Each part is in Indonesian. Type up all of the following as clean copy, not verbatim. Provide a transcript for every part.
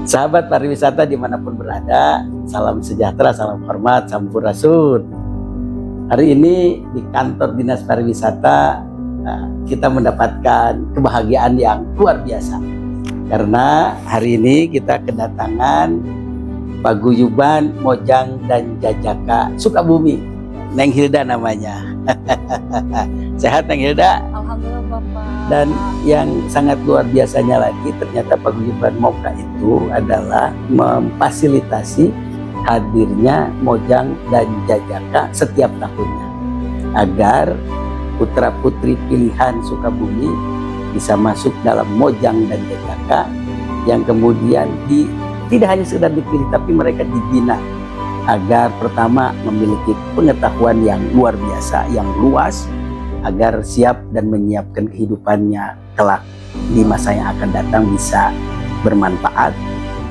Sahabat pariwisata dimanapun berada, salam sejahtera, salam hormat, sampurasun. Hari ini di kantor Dinas Pariwisata kita mendapatkan kebahagiaan yang luar biasa. Karena hari ini kita kedatangan paguyuban Mojang dan Jajaka Sukabumi. Neng Hilda namanya. Sehat Neng Hilda? Alhamdulillah Bapak. Dan yang sangat luar biasanya lagi, ternyata paguyuban Moka itu adalah memfasilitasi hadirnya Mojang dan Jajaka setiap tahunnya, agar putra-putri pilihan Sukabumi bisa masuk dalam Mojang dan Jajaka, yang kemudian tidak hanya sekedar dipilih, tapi mereka dibina agar pertama memiliki pengetahuan yang luar biasa, yang luas, agar siap dan menyiapkan kehidupannya kelak di masa yang akan datang bisa bermanfaat.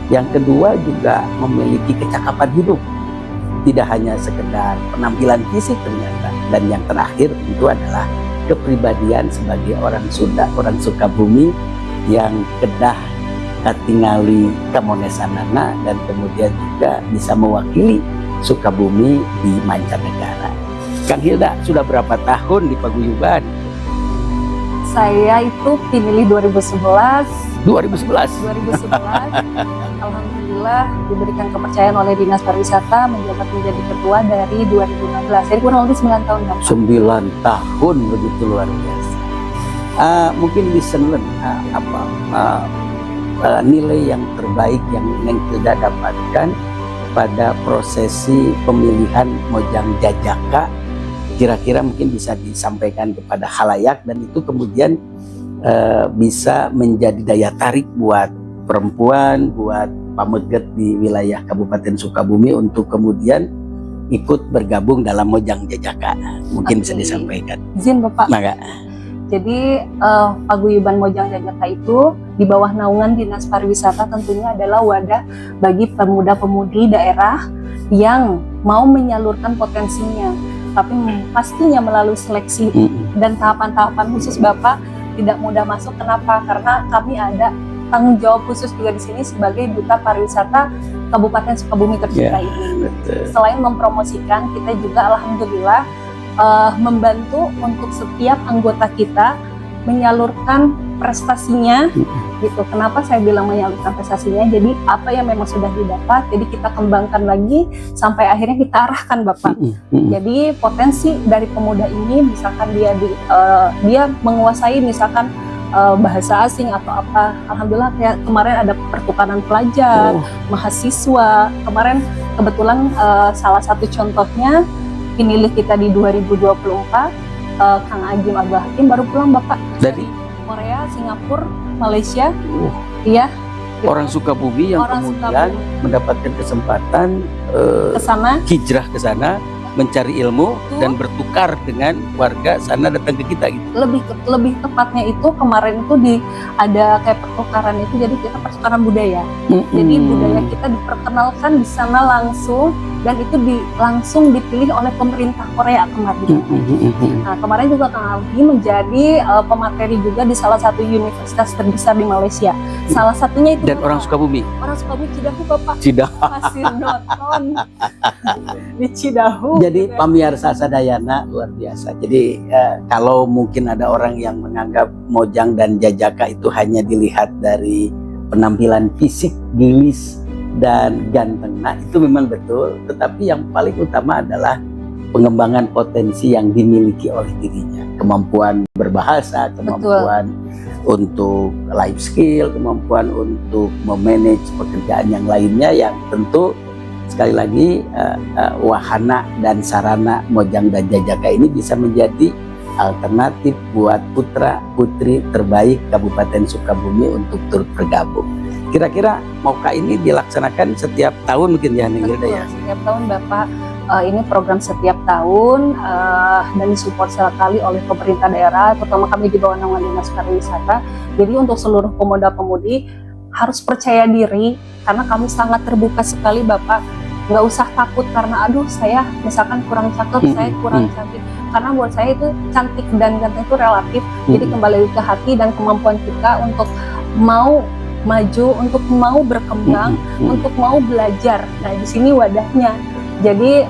Yang kedua juga memiliki kecakapan hidup, tidak hanya sekedar penampilan fisik ternyata. Dan yang terakhir itu adalah kepribadian sebagai orang Sunda, orang Sukabumi yang kedah katingali kamonesanana, dan kemudian juga bisa mewakili Sukabumi di mancanegara. Kang Hilda, sudah berapa tahun di paguyuban? Saya itu pinilih 2011. 2011. Alhamdulillah diberikan kepercayaan oleh Dinas Pariwisata menjabat menjadi ketua dari 2016. Jadi kurang lebih 9 tahun. 9 tahun, begitu luar biasa. Mungkin bisa nilai yang terbaik yang Neng Hilda dapatkan pada prosesi pemilihan Mojang Jajaka, kira-kira mungkin bisa disampaikan kepada khalayak, dan itu kemudian bisa menjadi daya tarik buat perempuan, buat pameget di wilayah Kabupaten Sukabumi untuk kemudian ikut bergabung dalam Mojang Jajaka. Mungkin bisa disampaikan. Izin Bapak. Maka. Jadi paguyuban Mojang Jajaka itu di bawah naungan Dinas Pariwisata tentunya adalah wadah bagi pemuda-pemudi daerah yang mau menyalurkan potensinya, tapi pastinya melalui seleksi dan tahapan-tahapan khusus. Bapak tidak mudah masuk. Kenapa? Karena kami ada tanggung jawab khusus juga di sini sebagai Duta Pariwisata Kabupaten Sukabumi tercinta ini. Betul. Selain mempromosikan, kita juga alhamdulillah membantu untuk setiap anggota kita menyalurkan prestasinya gitu. Kenapa saya bilang menyalurkan prestasinya? Jadi apa yang memang sudah didapat, jadi kita kembangkan lagi sampai akhirnya kita arahkan Bapak. Jadi potensi dari pemuda ini, misalkan dia menguasai misalkan bahasa asing atau apa, alhamdulillah kayak kemarin ada pertukaran pelajar, mahasiswa. Kemarin kebetulan salah satu contohnya pinilih kita di 2024, Kang Ajim Abdul Hakim baru pulang Bapak dari Korea, Singapura, Malaysia. Iya. Orang Sukabumi yang kemudian mendapatkan kesempatan hijrah ke sana, mencari ilmu dan bertukar dengan warga sana, datang ke kita gitu. Lebih tepatnya itu kemarin itu ada kayak pertukaran itu, jadi kita pertukaran budaya. Jadi budaya kita diperkenalkan di sana langsung, dan itu langsung dipilih oleh pemerintah Korea kemarin. Nah, kemarin juga Kang Aldi menjadi pemateri juga di salah satu universitas terbesar di Malaysia. Salah satunya itu dan orang Sukabumi. Orang Sukabumi Cidahu Bapak. Cidahu. Pasir Doton di Cidahu. Jadi pamirsa sadayana luar biasa. Jadi kalau mungkin ada orang yang menganggap Mojang dan Jajaka itu hanya dilihat dari penampilan fisik, gilis dan ganteng, nah itu memang betul. Tetapi yang paling utama adalah pengembangan potensi yang dimiliki oleh dirinya, kemampuan berbahasa, kemampuan untuk life skill, kemampuan untuk memanage pekerjaan yang lainnya, yang tentu sekali lagi wahana dan sarana Mojang dan Jajaka ini bisa menjadi alternatif buat putra putri terbaik Kabupaten Sukabumi untuk turut bergabung. Kira-kira Moka ini dilaksanakan setiap tahun mungkin ya Neng Hilda ya? Setiap tahun Bapak, ini program setiap tahun dan disupport sekali oleh pemerintah daerah, terutama kami di bawah naungan Dinas Pariwisata. Jadi untuk seluruh pemuda-pemudi harus percaya diri, karena kami sangat terbuka sekali Bapak. Nggak usah takut karena aduh saya misalkan kurang cakep, saya kurang cantik. Karena buat saya itu cantik dan ganteng itu relatif. Jadi kembali ke hati dan kemampuan kita untuk mau maju, untuk mau berkembang, untuk mau belajar. Nah, di sini wadahnya. Jadi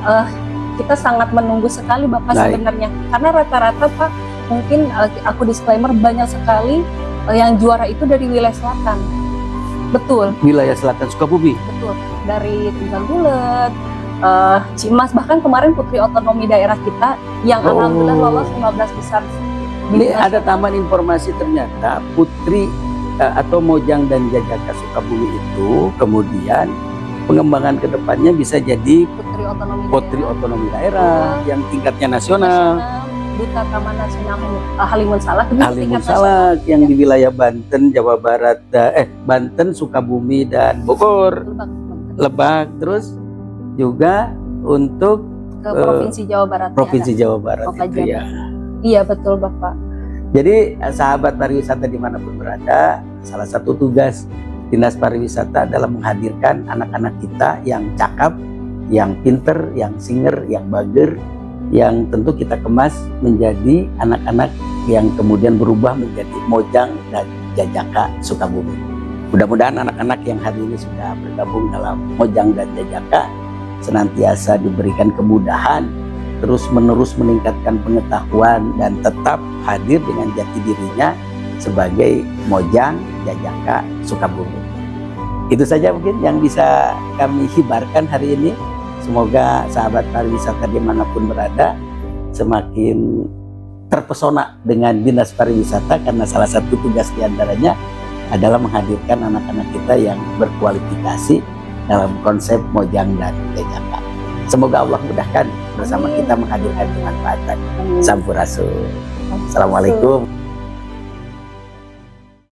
kita sangat menunggu sekali Bapak sebenarnya. Karena rata-rata Pak, mungkin aku disclaimer, banyak sekali yang juara itu dari wilayah selatan. Betul. Wilayah selatan Sukabumi. Betul. Dari Tegal Bulet, Cimas, bahkan kemarin putri otonomi daerah kita yang alhamdulillah lolos 15 besar. Ini ada tambahan informasi, ternyata putri atau Mojang dan Jajaka Sukabumi itu kemudian pengembangan kedepannya bisa jadi putri otonomi daerah yang tingkatnya nasional. Duta Taman Nasional Halimun Salak, yang di wilayah Banten, Jawa Barat, Banten, Sukabumi dan Bogor, Lebak, terus juga untuk ke Provinsi Jawa Barat. Jawa Barat itu ya. Iya betul Bapak. Jadi sahabat pariwisata dimanapun berada, salah satu tugas Dinas Pariwisata adalah menghadirkan anak-anak kita yang cakap, yang pinter, yang singer, yang bager, yang tentu kita kemas menjadi anak-anak yang kemudian berubah menjadi Mojang dan Jajaka Sukabumi. Mudah-mudahan anak-anak yang hari ini sudah bergabung dalam Mojang dan Jajaka senantiasa diberikan kemudahan, terus-menerus meningkatkan pengetahuan dan tetap hadir dengan jati dirinya sebagai Mojang Jajaka Sukabumi. Itu saja mungkin yang bisa kami hibarkan hari ini. Semoga sahabat pariwisata dimanapun berada semakin terpesona dengan Dinas Pariwisata, karena salah satu tugas diantaranya adalah menghadirkan anak-anak kita yang berkualifikasi dalam konsep Mojang dan Jajaka. Semoga Allah mudahkan bersama kita menghadirkan kemanfaatan. Sampurasun. Assalamualaikum.